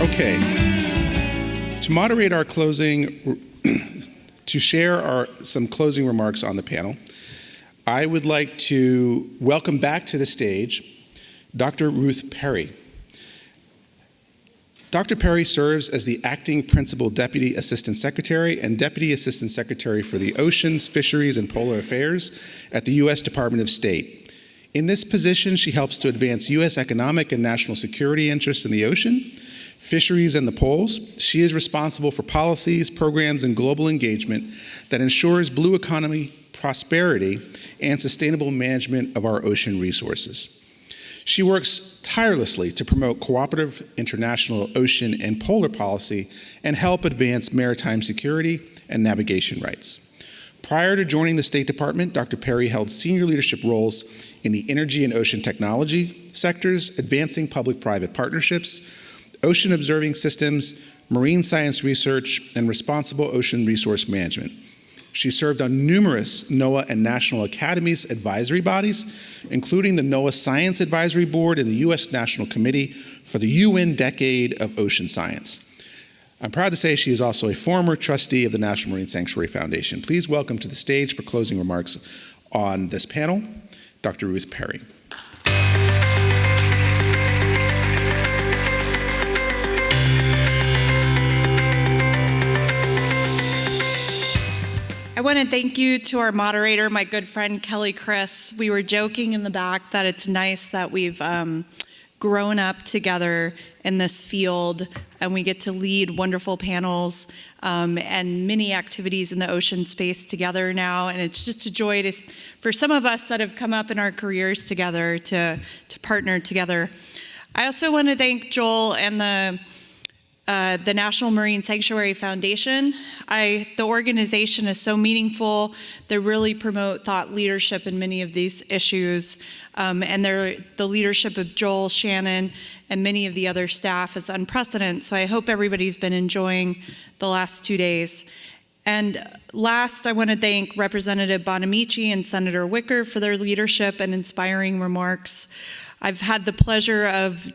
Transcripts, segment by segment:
Okay. To moderate our closing, to share some closing remarks on the panel, I would like to welcome back to the stage Dr. Ruth Perry. Dr. Perry serves as the Acting Principal Deputy Assistant Secretary and Deputy Assistant Secretary for the Oceans, Fisheries, and Polar Affairs at the U.S. Department of State. In this position, she helps to advance U.S. economic and national security interests in the ocean, fisheries, and the poles. She is responsible for policies, programs, and global engagement that ensures blue economy prosperity and sustainable management of our ocean resources. She works tirelessly to promote cooperative international ocean and polar policy and help advance maritime security and navigation rights. Prior to joining the State Department, Dr. Perry held senior leadership roles in the energy and ocean technology sectors, advancing public-private partnerships, ocean observing systems, marine science research, and responsible ocean resource management. She served on numerous NOAA and National Academies advisory bodies, including the NOAA Science Advisory Board and the U.S. National Committee for the UN Decade of Ocean Science. I'm proud to say she is also a former trustee of the National Marine Sanctuary Foundation. Please welcome to the stage for closing remarks on this panel, Dr. Ruth Perry. I want to thank you to our moderator, my good friend Kelly Chris. We were joking in the back that it's nice that we've grown up together in this field and we get to lead wonderful panels and many activities in the ocean space together now. And it's just a joy for some of us that have come up in our careers together to partner together. I also want to thank Joel and the National Marine Sanctuary Foundation. The organization is so meaningful. They really promote thought leadership in many of these issues. And the leadership of Joel, Shannon, and many of the other staff is unprecedented. So I hope everybody's been enjoying the last 2 days. And last, I want to thank Representative Bonamici and Senator Wicker for their leadership and inspiring remarks. I've had the pleasure of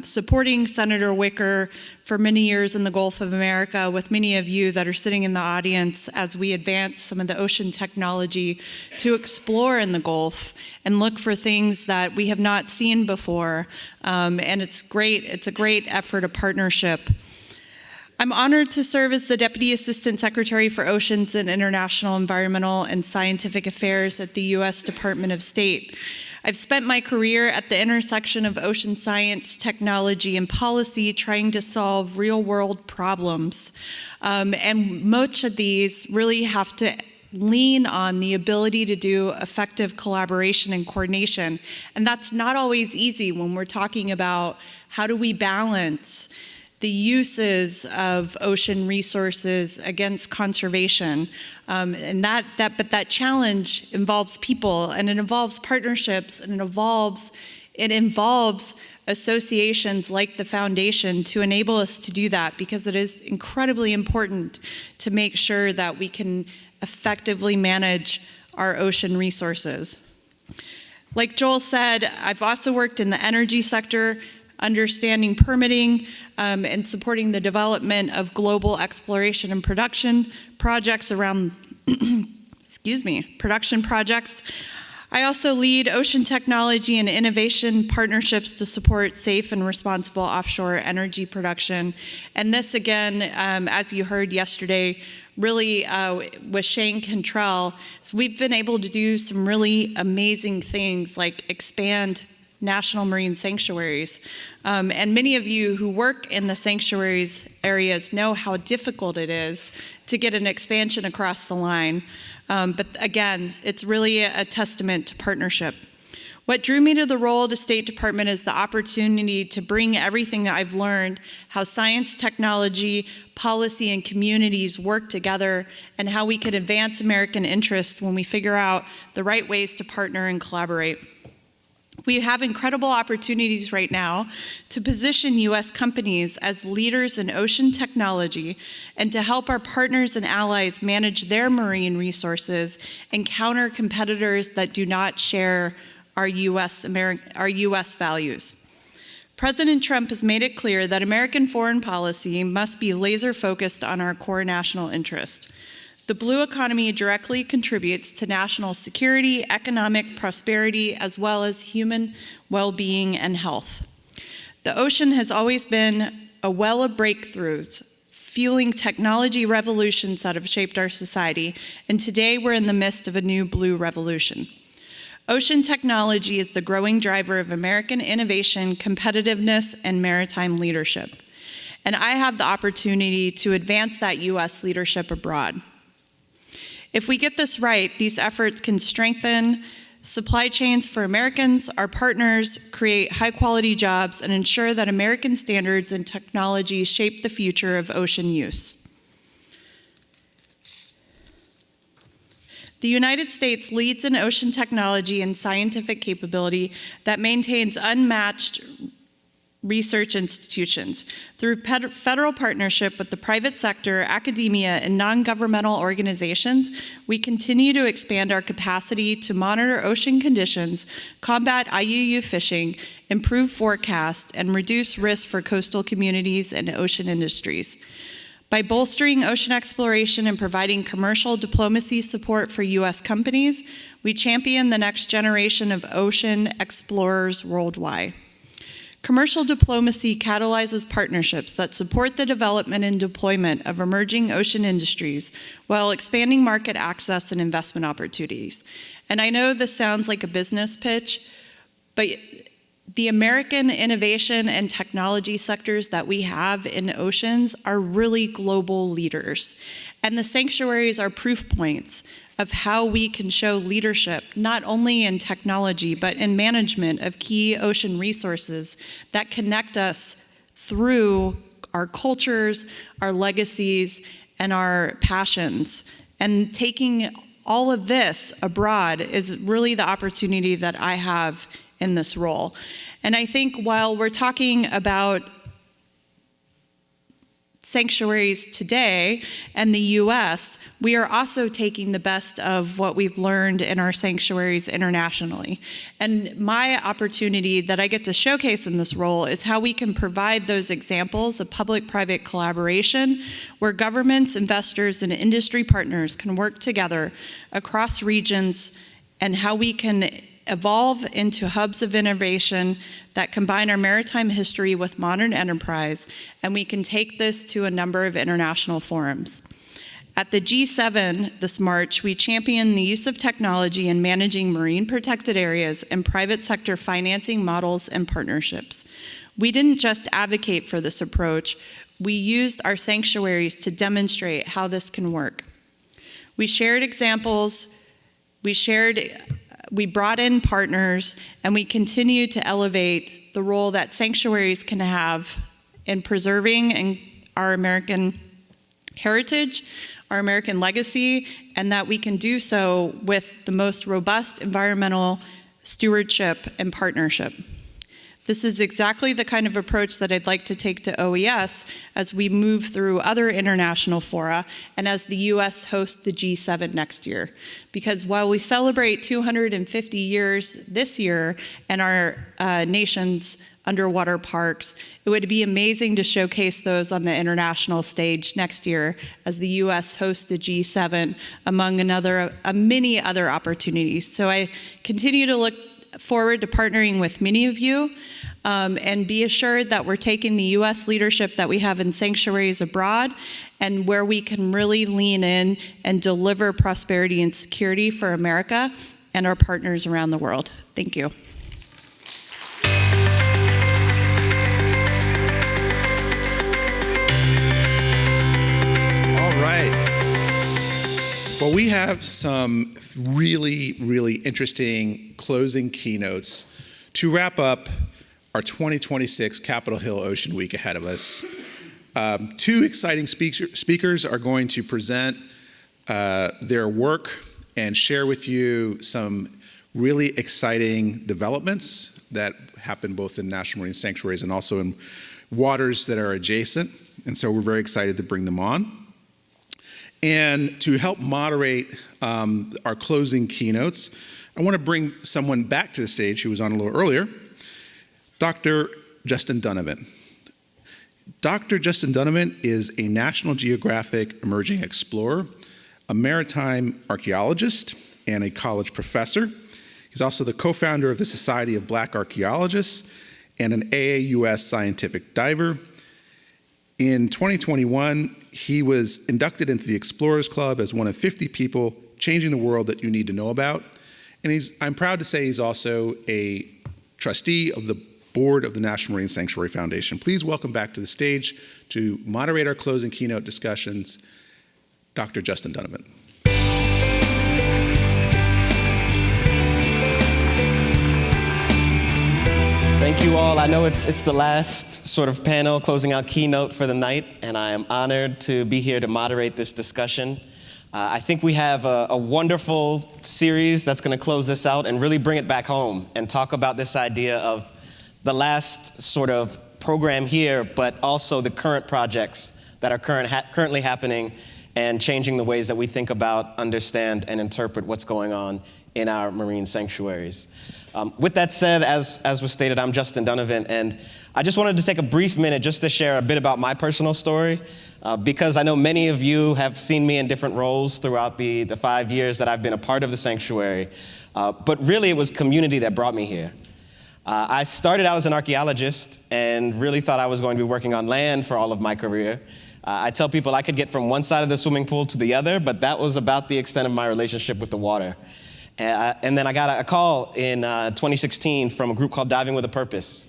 supporting Senator Wicker for many years in the Gulf of America with many of you that are sitting in the audience as we advance some of the ocean technology to explore in the Gulf and look for things that we have not seen before. And it's great. It's a great effort of partnership. I'm honored to serve as the Deputy Assistant Secretary for Oceans and International Environmental and Scientific Affairs at the U.S. Department of State. I've spent my career at the intersection of ocean science, technology, and policy trying to solve real-world problems. And much of these really have to lean on the ability to do effective collaboration and coordination. And that's not always easy when we're talking about how do we balance the uses of ocean resources against conservation. But that challenge involves people, and it involves partnerships, and it involves associations like the foundation to enable us to do that, because it is incredibly important to make sure that we can effectively manage our ocean resources. Like Joel said, I've also worked in the energy sector, understanding permitting and supporting the development of global exploration and production projects around, production projects. I also lead ocean technology and innovation partnerships to support safe and responsible offshore energy production. And this, again, as you heard yesterday, really with Shane Cantrell, so we've been able to do some really amazing things like expand national marine sanctuaries. And many of you who work in the sanctuaries areas know how difficult it is to get an expansion across the line. But again, it's really a testament to partnership. What drew me to the role of the State Department is the opportunity to bring everything that I've learned, how science, technology, policy, and communities work together, and how we could advance American interest when we figure out the right ways to partner and collaborate. We have incredible opportunities right now to position U.S. companies as leaders in ocean technology and to help our partners and allies manage their marine resources and counter competitors that do not share our U.S. values. President Trump has made it clear that American foreign policy must be laser-focused on our core national interest. The blue economy directly contributes to national security, economic prosperity, as well as human well-being and health. The ocean has always been a well of breakthroughs, fueling technology revolutions that have shaped our society, and today we're in the midst of a new blue revolution. Ocean technology is the growing driver of American innovation, competitiveness, and maritime leadership. And I have the opportunity to advance that U.S. leadership abroad. If we get this right, these efforts can strengthen supply chains for Americans, our partners, create high-quality jobs, and ensure that American standards and technology shape the future of ocean use. The United States leads in ocean technology and scientific capability that maintains unmatched research institutions. Through federal partnership with the private sector, academia, and non-governmental organizations, we continue to expand our capacity to monitor ocean conditions, combat IUU fishing, improve forecast, and reduce risk for coastal communities and ocean industries. By bolstering ocean exploration and providing commercial diplomacy support for U.S. companies, we champion the next generation of ocean explorers worldwide. Commercial diplomacy catalyzes partnerships that support the development and deployment of emerging ocean industries while expanding market access and investment opportunities. And I know this sounds like a business pitch, but the American innovation and technology sectors that we have in oceans are really global leaders. And the sanctuaries are proof points of how we can show leadership, not only in technology, but in management of key ocean resources that connect us through our cultures, our legacies, and our passions. And taking all of this abroad is really the opportunity that I have in this role. And I think while we're talking about sanctuaries today and the US, we are also taking the best of what we've learned in our sanctuaries internationally. And my opportunity that I get to showcase in this role is how we can provide those examples of public-private collaboration where governments, investors, and industry partners can work together across regions, and how we can evolve into hubs of innovation that combine our maritime history with modern enterprise, and we can take this to a number of international forums. At the G7 this March, we championed the use of technology in managing marine protected areas and private sector financing models and partnerships. We didn't just advocate for this approach, we used our sanctuaries to demonstrate how this can work. We shared examples, we brought in partners, and we continue to elevate the role that sanctuaries can have in preserving our American heritage, our American legacy, and that we can do so with the most robust environmental stewardship and partnership. This is exactly the kind of approach that I'd like to take to OES as we move through other international fora and as the US hosts the G7 next year. Because while we celebrate 250 years this year and our nation's underwater parks, it would be amazing to showcase those on the international stage next year as the US hosts the G7 among many other opportunities. So I continue to look forward to partnering with many of you, and be assured that we're taking the U.S. leadership that we have in sanctuaries abroad and where we can really lean in and deliver prosperity and security for America and our partners around the world. Thank you. All right. Well, we have some really, really interesting closing keynotes to wrap up our 2026 Capitol Hill Ocean Week ahead of us. Two exciting speakers are going to present their work and share with you some really exciting developments that happen both in national marine sanctuaries and also in waters that are adjacent. And so we're very excited to bring them on. And to help moderate our closing keynotes, I want to bring someone back to the stage who was on a little earlier. Dr. Justin Dunnavant. Dr. Justin Dunnavant is a National Geographic emerging explorer, a maritime archaeologist, and a college professor. He's also the co-founder of the Society of Black Archaeologists and an AAUS scientific diver. In 2021, he was inducted into the Explorers Club as one of 50 people changing the world that you need to know about. And I'm proud to say he's also a trustee of the board of the National Marine Sanctuary Foundation. Please welcome back to the stage to moderate our closing keynote discussions, Dr. Justin Dunnavant. Thank you all. I know it's the last sort of panel closing out keynote for the night, and I am honored to be here to moderate this discussion. I think we have a wonderful series that's going to close this out and really bring it back home and talk about this idea of the last sort of program here, but also the current projects that are currently happening and changing the ways that we think about, understand, and interpret what's going on in our marine sanctuaries. With that said, as was stated, I'm Justin Dunnavant, and I just wanted to take a brief minute just to share a bit about my personal story, because I know many of you have seen me in different roles throughout the 5 years that I've been a part of the sanctuary, but really it was community that brought me here. I started out as an archaeologist and really thought I was going to be working on land for all of my career. I tell people I could get from one side of the swimming pool to the other, but that was about the extent of my relationship with the water. And then I got a call in 2016 from a group called Diving with a Purpose.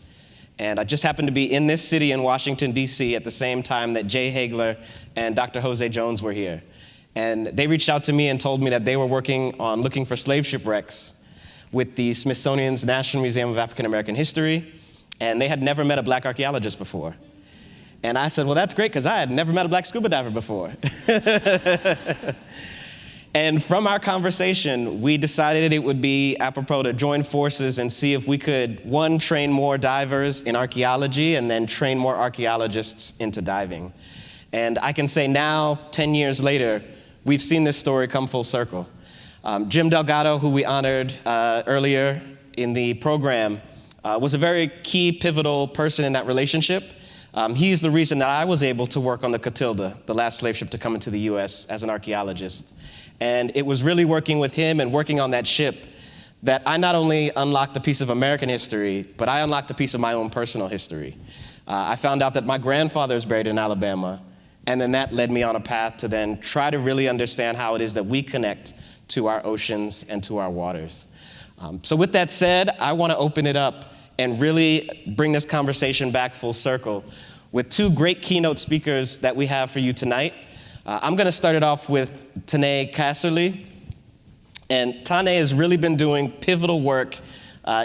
And I just happened to be in this city in Washington, D.C. at the same time that Jay Hagler and Dr. Jose Jones were here. And they reached out to me and told me that they were working on looking for slave shipwrecks with the Smithsonian's National Museum of African American History, and they had never met a black archaeologist before. And I said, well, that's great, because I had never met a black scuba diver before. And from our conversation, we decided it would be apropos to join forces and see if we could, one, train more divers in archaeology, and then train more archaeologists into diving. And I can say now, 10 years later, we've seen this story come full circle. Jim Delgado, who we honored earlier in the program, was a very key, pivotal person in that relationship. He's the reason that I was able to work on the Catilda, the last slave ship to come into the U.S. as an archaeologist. And it was really working with him and working on that ship that I not only unlocked a piece of American history, but I unlocked a piece of my own personal history. I found out that my grandfather is buried in Alabama, and then that led me on a path to then try to really understand how it is that we connect to our oceans and to our waters. So with that said, I want to open it up and really bring this conversation back full circle with two great keynote speakers that we have for you tonight. I'm going to start it off with Tāne Casserley. And Tāne has really been doing pivotal work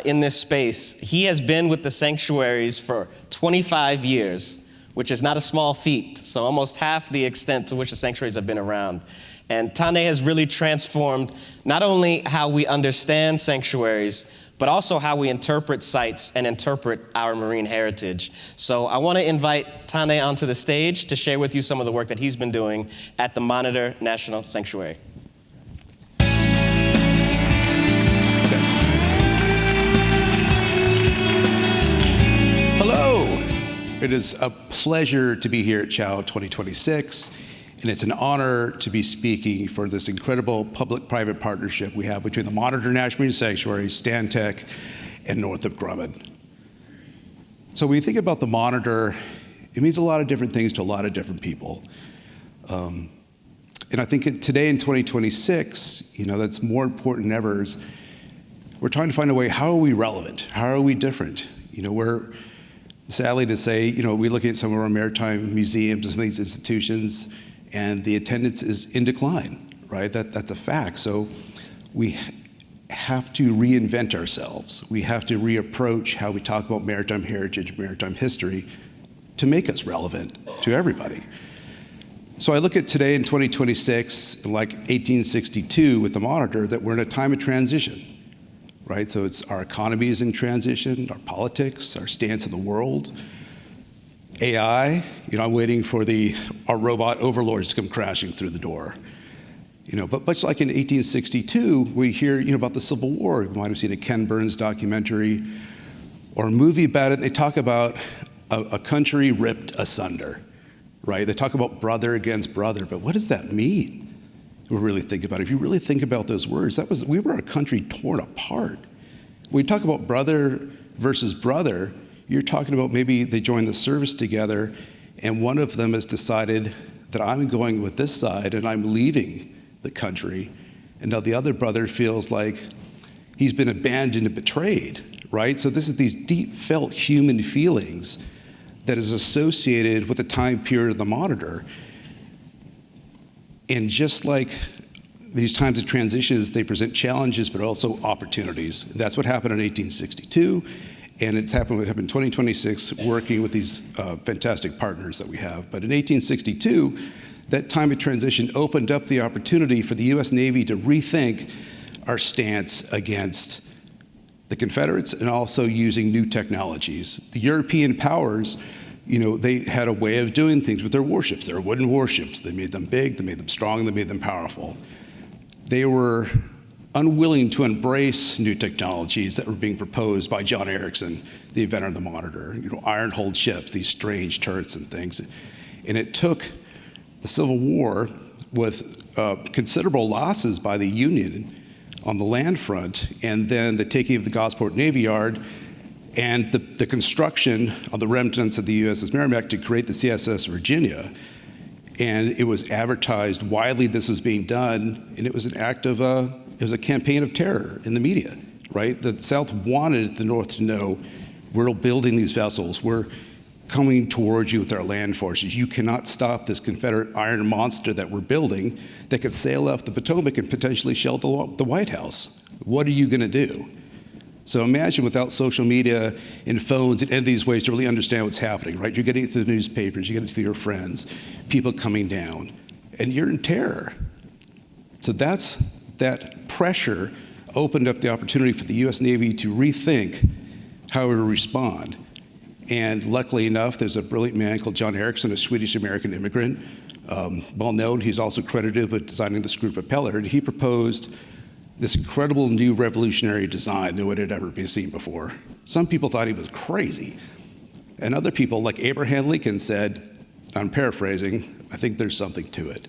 in this space. He has been with the sanctuaries for 25 years, which is not a small feat, so almost half the extent to which the sanctuaries have been around. And Tāne has really transformed not only how we understand sanctuaries, but also how we interpret sites and interpret our marine heritage. So I want to invite Tāne onto the stage to share with you some of the work that he's been doing at the Monitor National Sanctuary. Hello. It is a pleasure to be here at CHOW 2026. And it's an honor to be speaking for this incredible public-private partnership we have between the Monitor National Marine Sanctuary, Stantec, and Northrop Grumman. So when you think about the Monitor, it means a lot of different things to a lot of different people. And I think today in 2026, that's more important than ever. We're trying to find a way, how are we relevant? How are we different? We're sadly to say, we look at some of our maritime museums and some of these institutions, and the attendance is in decline, right? That's a fact. So we have to reinvent ourselves. We have to reapproach how we talk about maritime heritage, maritime history, to make us relevant to everybody. So I look at today in 2026, like 1862 with the Monitor, that we're in a time of transition, right? So it's our economy is in transition, our politics, our stance in the world. AI, I'm waiting for our robot overlords to come crashing through the door. But much like in 1862, we hear, about the Civil War. You might have seen a Ken Burns documentary, or a movie about it. They talk about a country ripped asunder, right? They talk about brother against brother, but what does that mean? If we really think about it. If you really think about those words, we were a country torn apart. When we talk about brother versus brother, you're talking about maybe they joined the service together and one of them has decided that I'm going with this side and I'm leaving the country. And now the other brother feels like he's been abandoned and betrayed, right? So this is these deep felt human feelings that is associated with the time period of the monitor. And just like these times of transitions, they present challenges, but also opportunities. That's what happened in 1862, and it's happened in 2026, working with these fantastic partners that we have. But in 1862, that time of transition opened up the opportunity for the US Navy to rethink our stance against the Confederates and also using new technologies. The European powers, they had a way of doing things with their warships. They were wooden warships. They made them big, they made them strong, they made them powerful. They were unwilling to embrace new technologies that were being proposed by John Erickson, the inventor of the monitor, iron-hulled ships, these strange turrets and things. And it took the Civil War with considerable losses by the Union on the land front, and then the taking of the Gosport Navy Yard and the construction of the remnants of the USS Merrimack to create the CSS Virginia. And it was advertised widely this was being done, and it was an act of it was a campaign of terror in the media, right? The South wanted the North to know, we're building these vessels, we're coming towards you with our land forces. You cannot stop this Confederate iron monster that we're building that could sail up the Potomac and potentially shell the White House. What are you gonna do? So imagine without social media and phones and these ways to really understand what's happening, right? You're getting it through the newspapers, you get it through your friends, people coming down, and you're in terror. So that pressure opened up the opportunity for the US Navy to rethink how we respond. And luckily enough, there's a brilliant man called John Erickson, a Swedish-American immigrant, well known. He's also credited with designing the screw propeller. And he proposed this incredible new revolutionary design that had ever been seen before. Some people thought he was crazy. And other people, like Abraham Lincoln, said, I'm paraphrasing, I think there's something to it.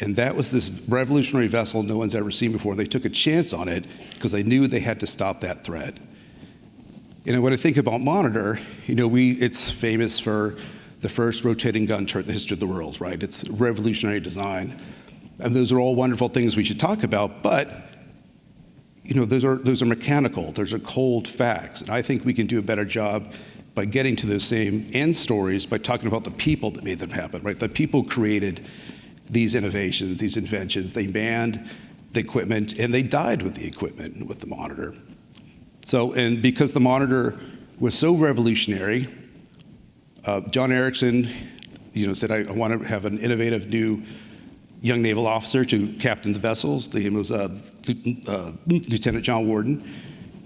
And that was this revolutionary vessel no one's ever seen before. They took a chance on it because they knew they had to stop that threat. When I think about Monitor, it's famous for the first rotating gun turret in the history of the world, right? It's revolutionary design. And those are all wonderful things we should talk about, but those are mechanical, those are cold facts. And I think we can do a better job by getting to those same end stories by talking about the people that made them happen, right? The people created these innovations, these inventions. They manned the equipment and they died with the equipment, with the Monitor. So, and because the Monitor was so revolutionary, John Erickson, said, I want to have an innovative new young naval officer to captain the vessels. The name was Lieutenant John Warden.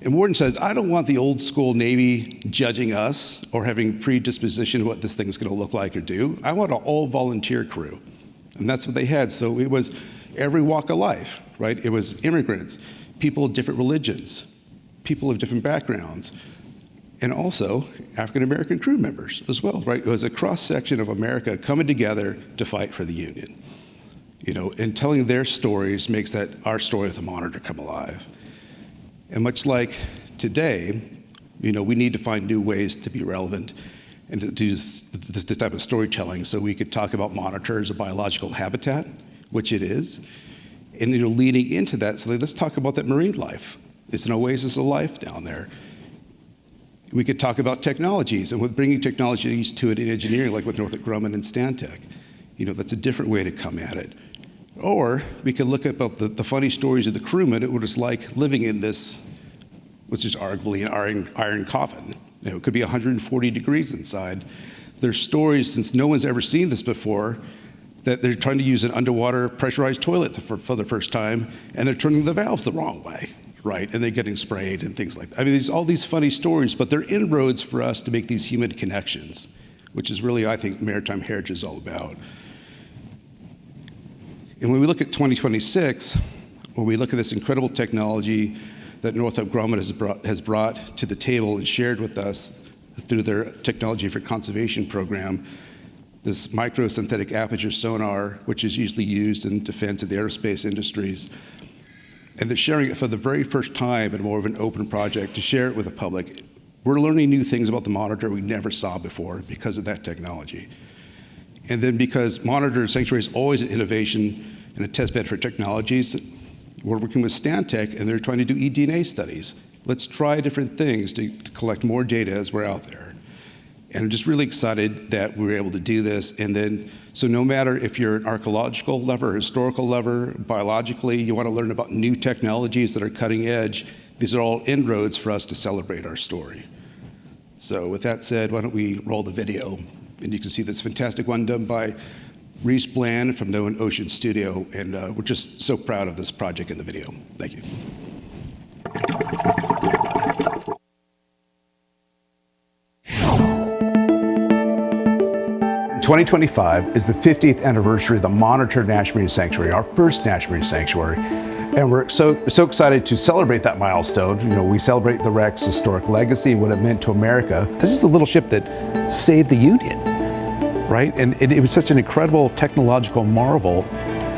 And Warden says, I don't want the old school Navy judging us or having predisposition of what this thing's going to look like or do. I want an all volunteer crew. And that's what they had. So it was every walk of life, right? It was immigrants, people of different religions, people of different backgrounds, and also African-American crew members as well, right? It was a cross-section of America coming together to fight for the Union. And telling their stories makes that our story as a Monitor come alive. And much like today, we need to find new ways to be relevant and to do this type of storytelling. So we could talk about Monitor as a biological habitat, which it is, and leading into that, so let's talk about that marine life. It's an oasis of life down there. We could talk about technologies, and with bringing technologies to it in engineering, like with Northrop Grumman and Stantec, that's a different way to come at it. Or we could look about the funny stories of the crewmen. It was like living in this, which is arguably an iron coffin. It could be 140 degrees inside. There's stories, since no one's ever seen this before, that they're trying to use an underwater pressurized toilet for the first time, and they're turning the valves the wrong way, right? And they're getting sprayed and things like that. I mean, there's all these funny stories, but they're inroads for us to make these human connections, which is really, I think, maritime heritage is all about. And when we look at 2026, when we look at this incredible technology, that Northrop Grumman has brought to the table and shared with us through their Technology for Conservation program, this microsynthetic aperture sonar, which is usually used in defense of the aerospace industries. And they're sharing it for the very first time in more of an open project to share it with the public. We're learning new things about the monitor we never saw before because of that technology. And then because Monitor Sanctuary is always an innovation and a testbed for technologies, we're working with Stantec and they're trying to do eDNA studies. Let's try different things to collect more data as we're out there. And I'm just really excited that we were able to do this. And then, so no matter if you're an archaeological lover, historical lover, biologically, you want to learn about new technologies that are cutting edge, these are all inroads for us to celebrate our story. So with that said, why don't we roll the video? And you can see this fantastic one done by Reese Bland from NOAA Ocean Studio. And we're just so proud of this project in the video. Thank you. 2025 is the 50th anniversary of the Monitor National Marine Sanctuary, our first National Marine Sanctuary. And we're so excited to celebrate that milestone. You know, we celebrate the wreck's historic legacy, what it meant to America. This is a little ship that saved the Union, right? And it was such an incredible technological marvel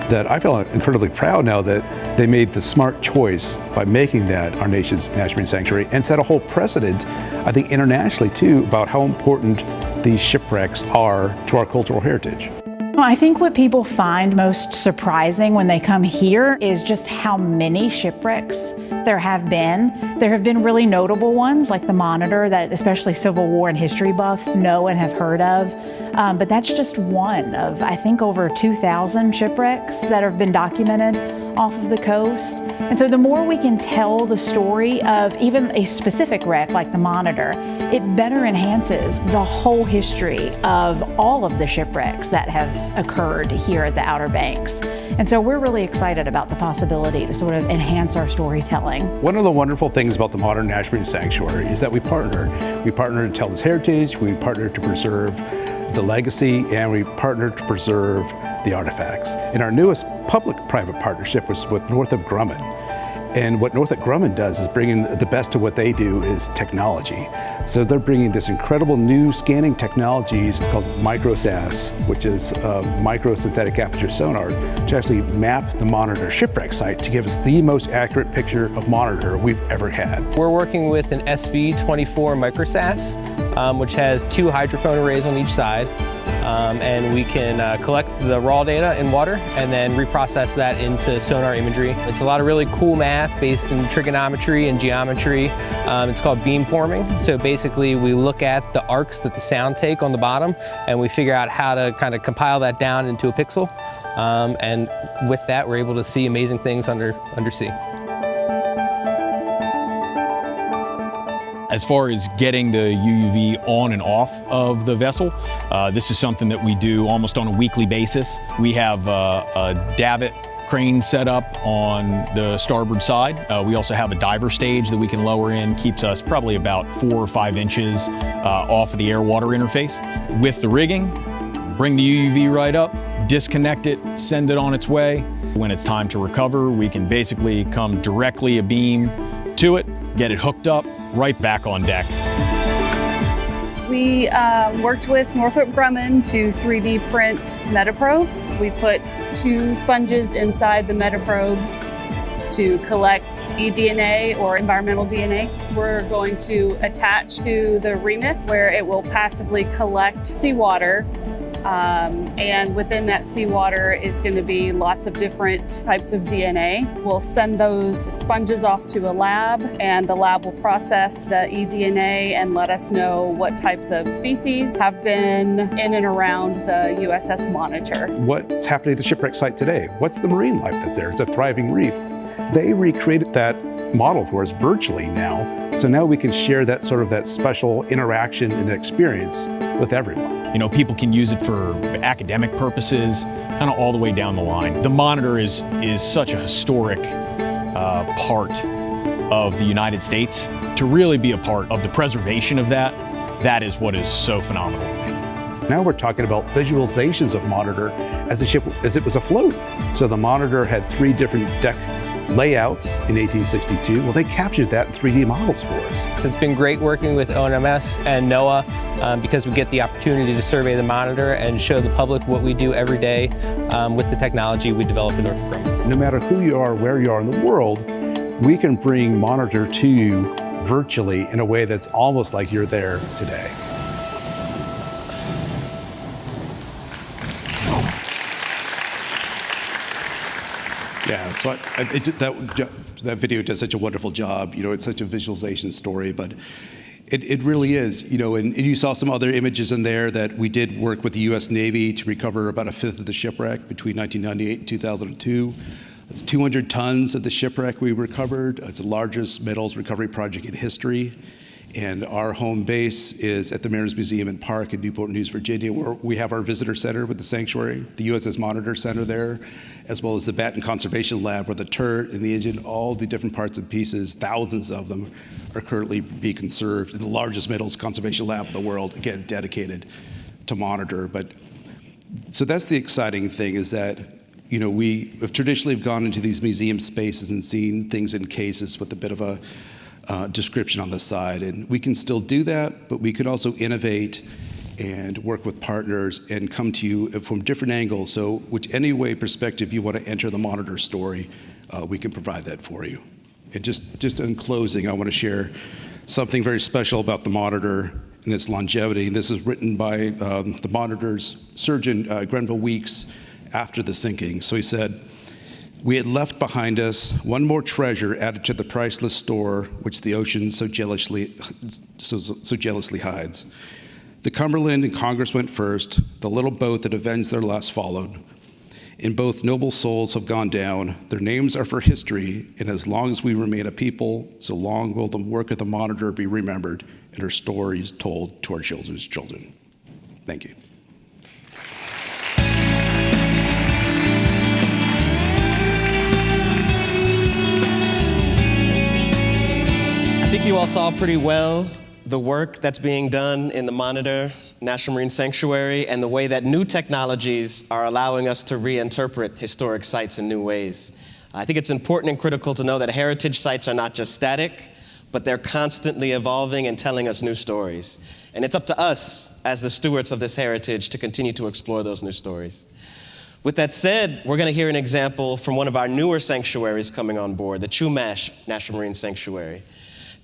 that I feel incredibly proud now that they made the smart choice by making that our nation's National Marine Sanctuary and set a whole precedent, I think internationally too, about how important these shipwrecks are to our cultural heritage. Well, I think what people find most surprising when they come here is just how many shipwrecks there have been. There have been really notable ones like the Monitor that especially Civil War and history buffs know and have heard of. But that's just one of, I think, over 2,000 shipwrecks that have been documented off of the coast. And so the more we can tell the story of even a specific wreck like the Monitor, it better enhances the whole history of all of the shipwrecks that have occurred here at the Outer Banks. And so we're really excited about the possibility to sort of enhance our storytelling. One of the wonderful things about the modern National Marine Sanctuary is that we partner. We partner to tell this heritage, we partner to preserve the legacy, and we partner to preserve the artifacts. And our newest public-private partnership was with Northrop Grumman. And what Northrop Grumman does is bringing the best of what they do is technology. So they're bringing this incredible new scanning technologies called MicroSAS, which is a microsynthetic aperture sonar, to actually map the Monitor shipwreck site to give us the most accurate picture of Monitor we've ever had. We're working with an SV24 MicroSAS, which has 2 hydrophone arrays on each side. And we can collect the raw data in water and then reprocess that into sonar imagery. It's a lot of really cool math based in trigonometry and geometry. It's called beamforming. So basically we look at the arcs that the sound take on the bottom and we figure out how to kind of compile that down into a pixel. And with that, we're able to see amazing things undersea. As far as getting the UUV on and off of the vessel, this is something that we do almost on a weekly basis. We have a davit crane set up on the starboard side. We also have a diver stage that we can lower in, keeps us probably about 4 or 5 inches off of the air-water interface. With the rigging, bring the UUV right up, disconnect it, send it on its way. When it's time to recover, we can basically come directly abeam to it, get it hooked up, right back on deck. We worked with Northrop Grumman to 3D print metaprobes. We put 2 sponges inside the metaprobes to collect eDNA or environmental DNA. We're going to attach to the remus where it will passively collect seawater. And within that seawater is going to be lots of different types of DNA. We'll send those sponges off to a lab, and the lab will process the eDNA and let us know what types of species have been in and around the USS Monitor. What's happening at the shipwreck site today? What's the marine life that's there? It's a thriving reef. They recreated that model for us virtually now. So now we can share that sort of that special interaction and experience with everyone. You know, people can use it for academic purposes, kind of all the way down the line. The Monitor is such a historic part of the United States. To really be a part of the preservation of that, that is what is so phenomenal. Now we're talking about visualizations of Monitor as a ship, as it was afloat. So the Monitor had 3 different deck layouts in 1862. Well, they captured that in 3D models for us. So it's been great working with ONMS and NOAA because we get the opportunity to survey the monitor and show the public what we do every day with the technology we develop in Northrop Grumman. No matter who you are, where you are in the world, we can bring Monitor to you virtually in a way that's almost like you're there today. Yeah, so that video does such a wonderful job. You know, it's such a visualization story, but it really is. You know, and you saw some other images in there that we did work with the U.S. Navy to recover about a fifth of the shipwreck between 1998 and 2002. It's 200 tons of the shipwreck we recovered. It's the largest metals recovery project in history. And our home base is at the Mariners Museum and Park in Newport News, Virginia, where we have our visitor center with the sanctuary, the USS Monitor Center there, as well as the Baton Conservation Lab where the turret and the engine, all the different parts and pieces, thousands of them, are currently being conserved in the largest metals conservation lab in the world, again, dedicated to Monitor. But so that's the exciting thing, is that, you know, we have traditionally gone into these museum spaces and seen things in cases with a bit of a description on the side, and we can still do that, but we can also innovate and work with partners and come to you from different angles. So any way perspective you want to enter the Monitor story, we can provide that for you. And just in closing, I want to share something very special about the Monitor and its longevity. And this is written by the Monitor's surgeon, Grenville Weeks, after the sinking. So he said, "We had left behind us one more treasure added to the priceless store which the ocean so jealously hides. The Cumberland and Congress went first, the little boat that avenged their loss followed. And both noble souls have gone down. Their names are for history, and as long as we remain a people, so long will the work of the Monitor be remembered and her stories told to our children's children." Thank you. I think you all saw pretty well the work that's being done in the Monitor National Marine Sanctuary and the way that new technologies are allowing us to reinterpret historic sites in new ways. I think it's important and critical to know that heritage sites are not just static, but they're constantly evolving and telling us new stories. And it's up to us as the stewards of this heritage to continue to explore those new stories. With that said, we're going to hear an example from one of our newer sanctuaries coming on board, the CHOW National Marine Sanctuary.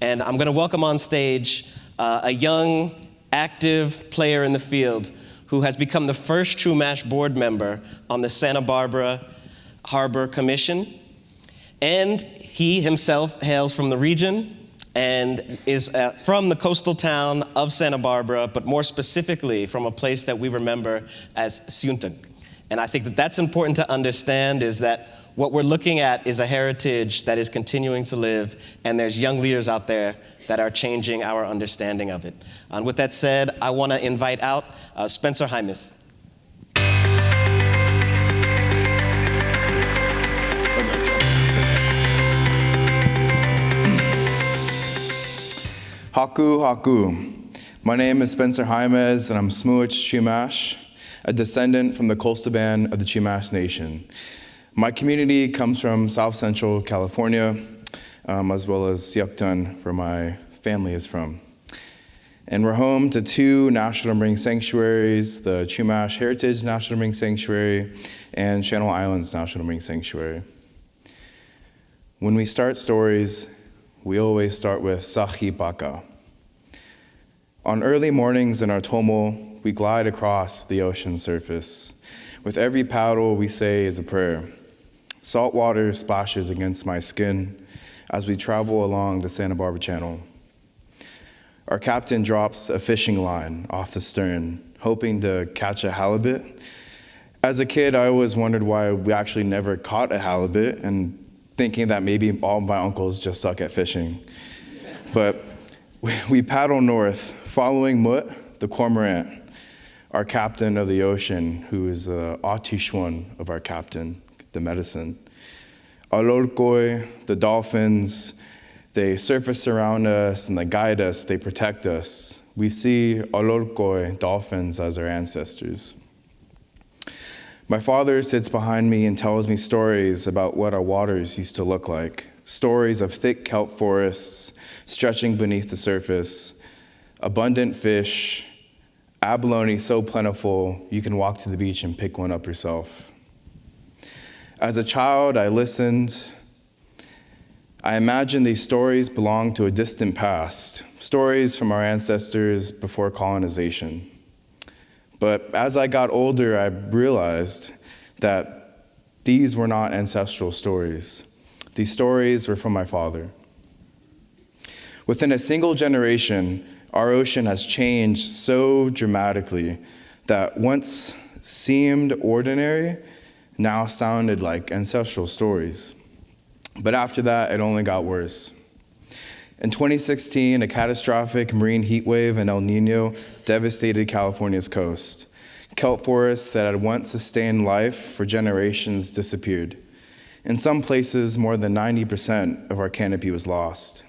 And I'm going to welcome on stage a young, active player in the field who has become the first CHOW board member on the Santa Barbara Harbor Commission. And he himself hails from the region and is from the coastal town of Santa Barbara, but more specifically from a place that we remember as Siuntag. And I think that that's important to understand, is that what we're looking at is a heritage that is continuing to live, and there's young leaders out there that are changing our understanding of it. And with that said, I want to invite out Spenser Jaimes. Haku Haku. My name is Spenser Jaimes, and I'm Smuich Chumash, a descendant from the coastal band of the Chumash Nation. My community comes from South Central California, as well as Siuntag, where my family is from. And we're home to two National Marine Sanctuaries, the Chumash Heritage National Marine Sanctuary and Channel Islands National Marine Sanctuary. When we start stories, we always start with Sahi Baka. On early mornings in our tomo, we glide across the ocean surface. With every paddle, we say is a prayer. Salt water splashes against my skin as we travel along the Santa Barbara Channel. Our captain drops a fishing line off the stern, hoping to catch a halibut. As a kid, I always wondered why we actually never caught a halibut, and thinking that maybe all my uncles just suck at fishing. But we paddle north, following Mut, the cormorant, our captain of the ocean, who is the Atishwan of our captain, the medicine. Alolkoi, the dolphins, they surface around us and they guide us, they protect us. We see Alolkoi, dolphins, as our ancestors. My father sits behind me and tells me stories about what our waters used to look like, stories of thick kelp forests stretching beneath the surface, abundant fish, abalone so plentiful you can walk to the beach and pick one up yourself. As a child, I listened. I imagined these stories belonged to a distant past, stories from our ancestors before colonization. But as I got older, I realized that these were not ancestral stories. These stories were from my father. Within a single generation, our ocean has changed so dramatically that once seemed ordinary now sounded like ancestral stories. But after that, it only got worse. In 2016, a catastrophic marine heat wave and El Nino devastated California's coast. Kelp forests that had once sustained life for generations disappeared. In some places, more than 90% of our canopy was lost.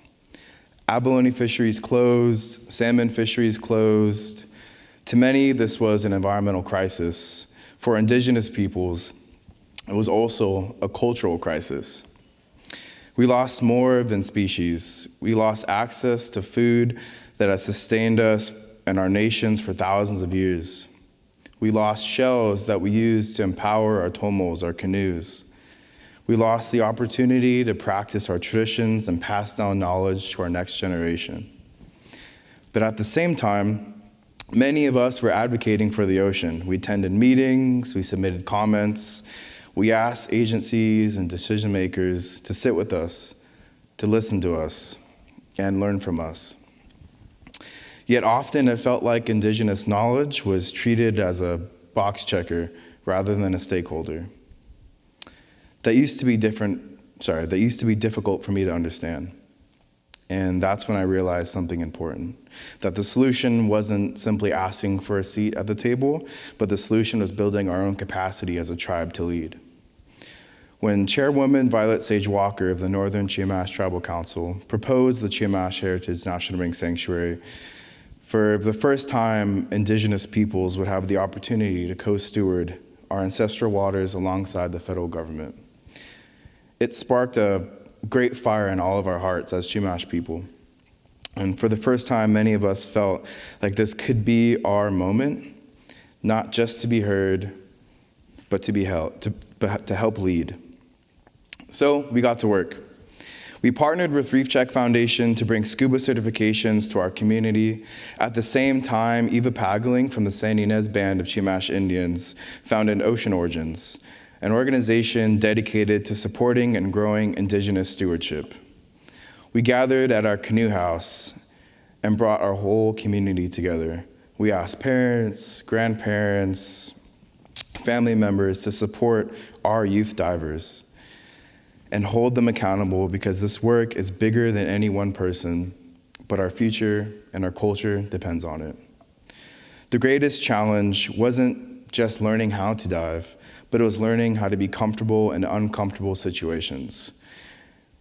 Abalone fisheries closed, salmon fisheries closed. To many, this was an environmental crisis. For indigenous peoples, it was also a cultural crisis. We lost more than species. We lost access to food that has sustained us and our nations for thousands of years. We lost shells that we used to empower our tomos, our canoes. We lost the opportunity to practice our traditions and pass down knowledge to our next generation. But at the same time, many of us were advocating for the ocean. We attended meetings, we submitted comments, we asked agencies and decision makers to sit with us, to listen to us, and learn from us. Yet often it felt like indigenous knowledge was treated as a box checker rather than a stakeholder. That used to be difficult for me to understand. And that's when I realized something important, that the solution wasn't simply asking for a seat at the table, but the solution was building our own capacity as a tribe to lead. When Chairwoman Violet Sage Walker of the Northern Chumash Tribal Council proposed the Chumash Heritage National Marine Sanctuary, for the first time, indigenous peoples would have the opportunity to co-steward our ancestral waters alongside the federal government. It sparked a great fire in all of our hearts as Chumash people. And for the first time, many of us felt like this could be our moment, not just to be heard, but to be held, to help lead. So we got to work. We partnered with Reef Check Foundation to bring scuba certifications to our community. At the same time, Eva Pagling from the San Ynez Band of Chumash Indians founded Ocean Origins, an organization dedicated to supporting and growing indigenous stewardship. We gathered at our canoe house and brought our whole community together. We asked parents, grandparents, family members to support our youth divers and hold them accountable, because this work is bigger than any one person, but our future and our culture depends on it. The greatest challenge wasn't just learning how to dive, but it was learning how to be comfortable in uncomfortable situations.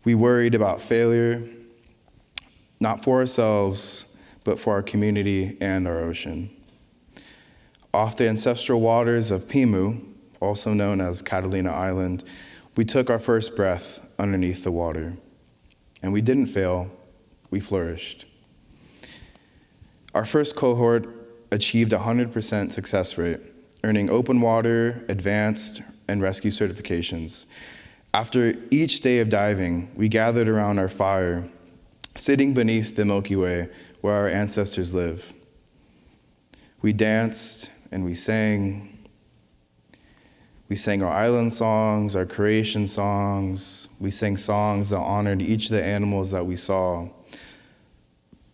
We worried about failure, not for ourselves, but for our community and our ocean. Off the ancestral waters of Pimu, also known as Catalina Island, we took our first breath underneath the water. And we didn't fail, we flourished. Our first cohort achieved a 100% success rate, earning open water, advanced, and rescue certifications. After each day of diving, we gathered around our fire, sitting beneath the Milky Way where our ancestors live. We danced and we sang. We sang our island songs, our creation songs. We sang songs that honored each of the animals that we saw.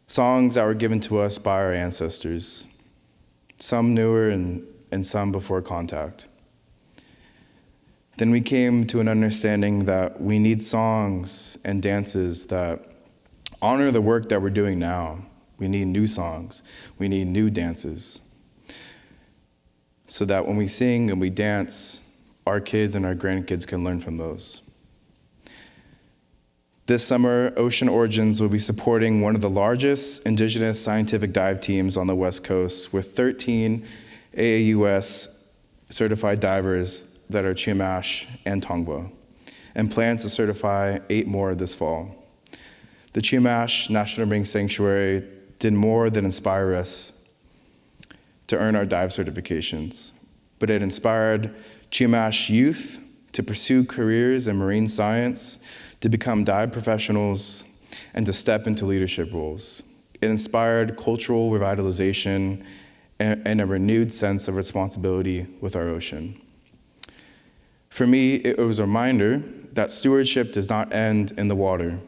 Songs that were given to us by our ancestors, some newer and some before contact. Then we came to an understanding that we need songs and dances that honor the work that we're doing now. We need new songs. We need new dances, so that when we sing and we dance, our kids and our grandkids can learn from those. This summer, Ocean Origins will be supporting one of the largest indigenous scientific dive teams on the West Coast with 13 AAUS certified divers that are Chumash and Tongva, and plans to certify 8 more this fall. The Chumash National Marine Sanctuary did more than inspire us to earn our dive certifications, but it inspired Chumash youth to pursue careers in marine science, to become dive professionals, and to step into leadership roles. It inspired cultural revitalization and a renewed sense of responsibility with our ocean. For me, it was a reminder that stewardship does not end in the water.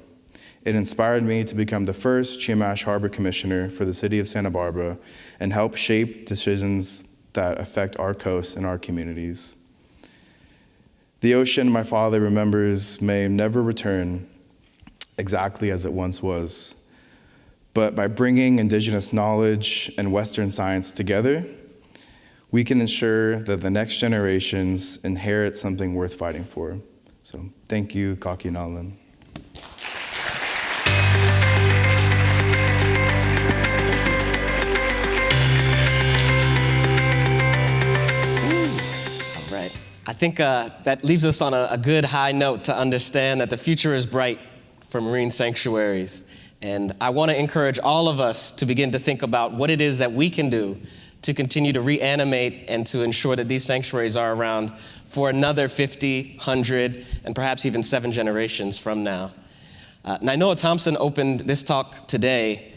It inspired me to become the first Chumash Harbor Commissioner for the city of Santa Barbara and help shape decisions that affect our coast and our communities. The ocean my father remembers may never return exactly as it once was, but by bringing indigenous knowledge and Western science together, we can ensure that the next generations inherit something worth fighting for. So thank you, Kaki Nalan. I think that leaves us on a good high note to understand that the future is bright for marine sanctuaries. And I want to encourage all of us to begin to think about what it is that we can do to continue to reanimate and to ensure that these sanctuaries are around for another 50, 100, and perhaps even 7 generations from now. Nainoa Thompson opened this talk today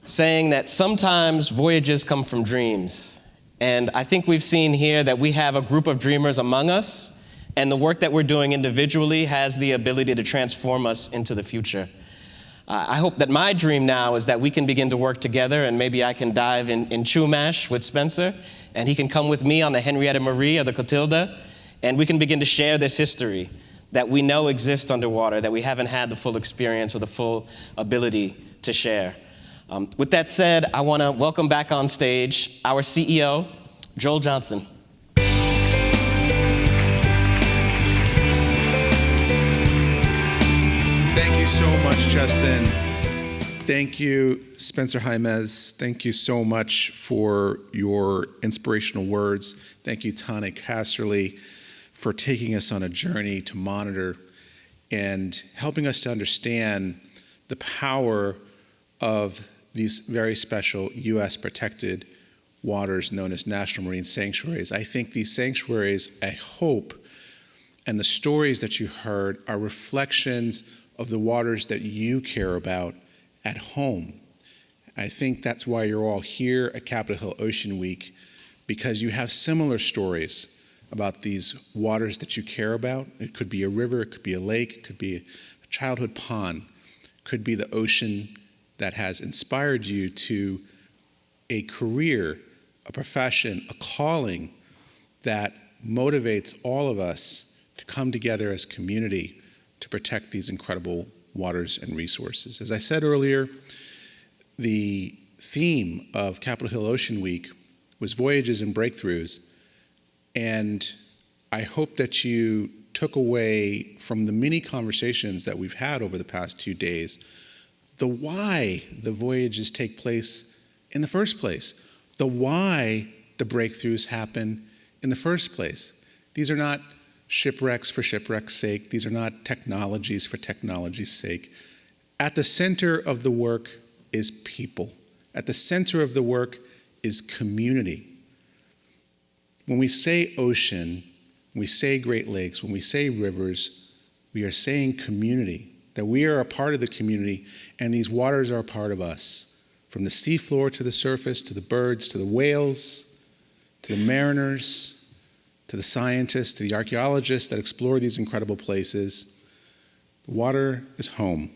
saying that sometimes voyages come from dreams. And I think we've seen here that we have a group of dreamers among us, and the work that we're doing individually has the ability to transform us into the future. I hope that my dream now is that we can begin to work together, and maybe I can dive in Chumash with Spenser, and he can come with me on the Henrietta Marie or the Clotilda, and we can begin to share this history that we know exists underwater, that we haven't had the full experience or the full ability to share. With that said, I want to welcome back on stage our CEO, Joel Johnson. Thank you so much, Justin. Thank you, Spenser Jaimes. Thank you so much for your inspirational words. Thank you, Tāne Casserley, for taking us on a journey to monitor and helping us to understand the power of these very special U.S. protected waters known as national marine sanctuaries. I think these sanctuaries, I hope, and the stories that you heard are reflections of the waters that you care about at home. I think that's why you're all here at Capitol Hill Ocean Week, because you have similar stories about these waters that you care about. It could be a river, it could be a lake, it could be a childhood pond, it could be the ocean that has inspired you to a career, a profession, a calling that motivates all of us to come together as a community to protect these incredible waters and resources. As I said earlier, the theme of Capitol Hill Ocean Week was Voyages and Breakthroughs, and I hope that you took away from the many conversations that we've had over the past 2 days the why the voyages take place in the first place, the why the breakthroughs happen in the first place. These are not shipwrecks for shipwreck's sake. These are not technologies for technology's sake. At the center of the work is people. At the center of the work is community. When we say ocean, when we say Great Lakes, when we say rivers, we are saying community, that we are a part of the community and these waters are a part of us. From the seafloor to the surface, to the birds, to the whales, to the mariners, to the scientists, to the archaeologists that explore these incredible places, the water is home.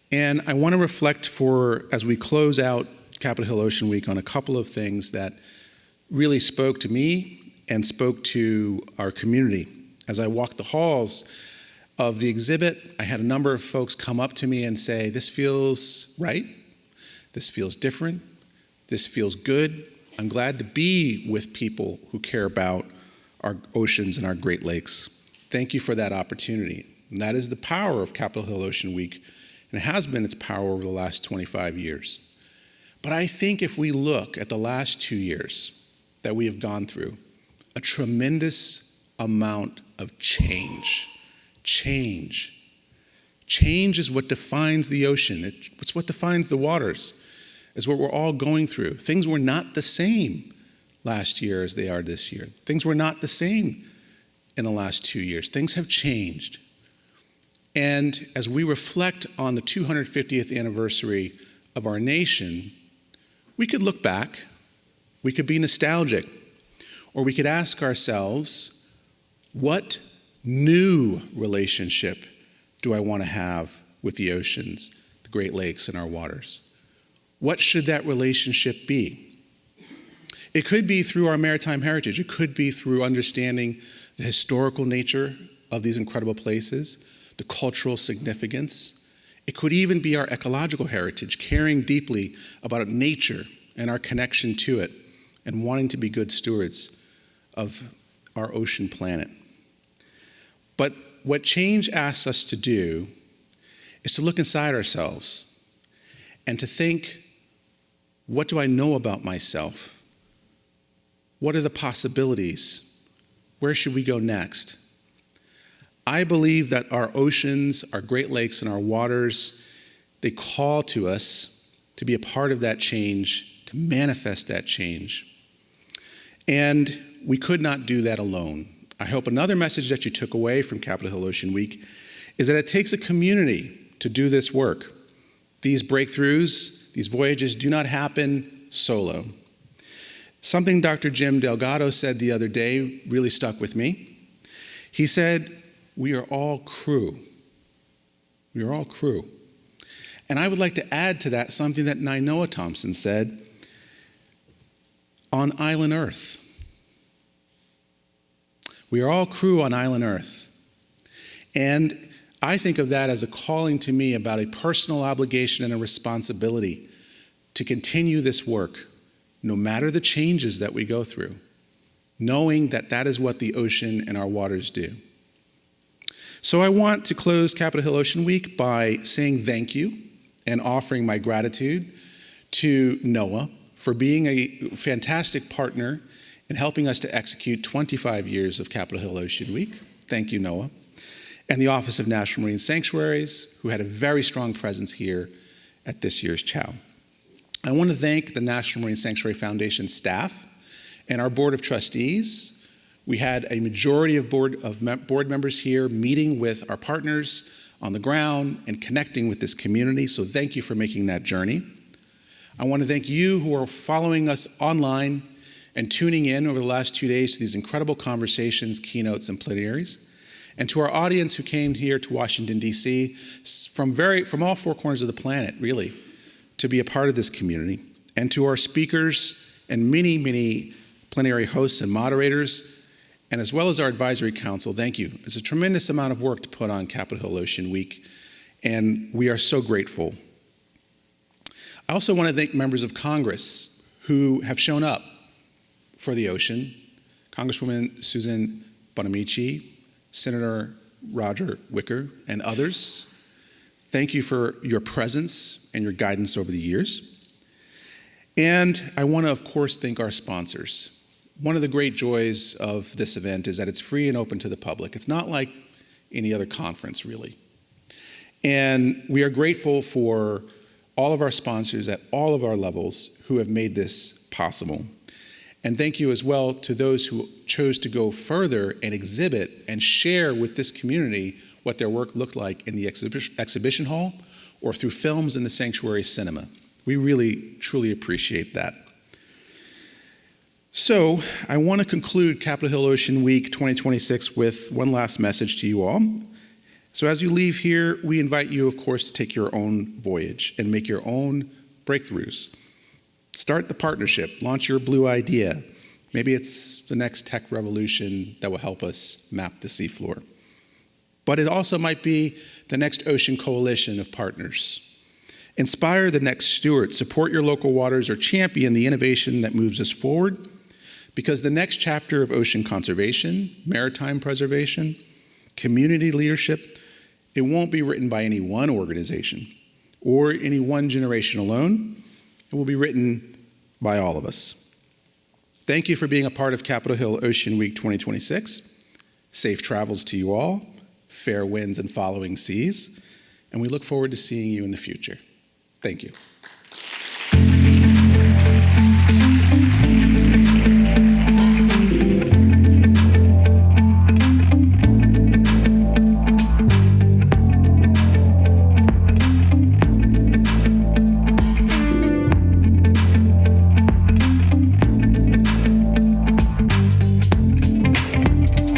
And I want to reflect as we close out Capitol Hill Ocean Week on a couple of things that really spoke to me and spoke to our community. As I walked the halls of the exhibit, I had a number of folks come up to me and say, this feels right, this feels different, this feels good. I'm glad to be with people who care about our oceans and our Great Lakes. Thank you for that opportunity. And that is the power of Capitol Hill Ocean Week, and it has been its power over the last 25 years. But I think if we look at the last 2 years, that we have gone through, a tremendous amount of change. Change. Change is what defines the ocean. It's what defines the waters. It's what we're all going through. Things were not the same last year as they are this year. Things were not the same in the last 2 years. Things have changed. And as we reflect on the 250th anniversary of our nation, we could look back, we could be nostalgic, or we could ask ourselves, what new relationship do I want to have with the oceans, the Great Lakes, and our waters? What should that relationship be? It could be through our maritime heritage. It could be through understanding the historical nature of these incredible places, the cultural significance. It could even be our ecological heritage, caring deeply about nature and our connection to it, and wanting to be good stewards of our ocean planet. But what change asks us to do is to look inside ourselves and to think, what do I know about myself? What are the possibilities? Where should we go next? I believe that our oceans, our Great Lakes, and our waters, they call to us to be a part of that change, to manifest that change. And we could not do that alone. I hope another message that you took away from Capitol Hill Ocean Week is that it takes a community to do this work. These breakthroughs, these voyages do not happen solo. Something Dr. Jim Delgado said the other day really stuck with me. He said, we are all crew. We are all crew. And I would like to add to that something that NOAA Thompson said on Island Earth. We are all crew on Island Earth. And I think of that as a calling to me about a personal obligation and a responsibility to continue this work, no matter the changes that we go through, knowing that that is what the ocean and our waters do. So I want to close Capitol Hill Ocean Week by saying thank you and offering my gratitude to NOAA for being a fantastic partner in helping us to execute 25 years of Capitol Hill Ocean Week. Thank you, NOAA. And the Office of National Marine Sanctuaries, who had a very strong presence here at this year's CHOW. I want to thank the National Marine Sanctuary Foundation staff and our Board of Trustees. We had a majority of board members here meeting with our partners on the ground and connecting with this community, so thank you for making that journey. I want to thank you who are following us online and tuning in over the last 2 days to these incredible conversations, keynotes, and plenaries. And to our audience who came here to Washington, D.C. from all four corners of the planet, really, to be a part of this community. And to our speakers and many, many plenary hosts and moderators, and as well as our advisory council, thank you. It's a tremendous amount of work to put on Capitol Hill Ocean Week, and we are so grateful. I also want to thank members of Congress who have shown up for the ocean. Congresswoman Susan Bonamici, Senator Roger Wicker, and others. Thank you for your presence and your guidance over the years. And I want to, of course, thank our sponsors. One of the great joys of this event is that it's free and open to the public. It's not like any other conference, really. And we are grateful for all of our sponsors at all of our levels who have made this possible. And thank you as well to those who chose to go further and exhibit and share with this community what their work looked like in the exhibition hall or through films in the sanctuary cinema. We really, truly appreciate that. So I want to conclude Capitol Hill Ocean Week 2026 with one last message to you all. So as you leave here, we invite you, of course, to take your own voyage and make your own breakthroughs. Start the partnership, launch your blue idea. Maybe it's the next tech revolution that will help us map the seafloor. But it also might be the next ocean coalition of partners. Inspire the next steward, support your local waters, or champion the innovation that moves us forward, because the next chapter of ocean conservation, maritime preservation, community leadership, it won't be written by any one organization or any one generation alone. It will be written by all of us. Thank you for being a part of Capitol Hill Ocean Week 2026. Safe travels to you all, fair winds and following seas, and we look forward to seeing you in the future. Thank you.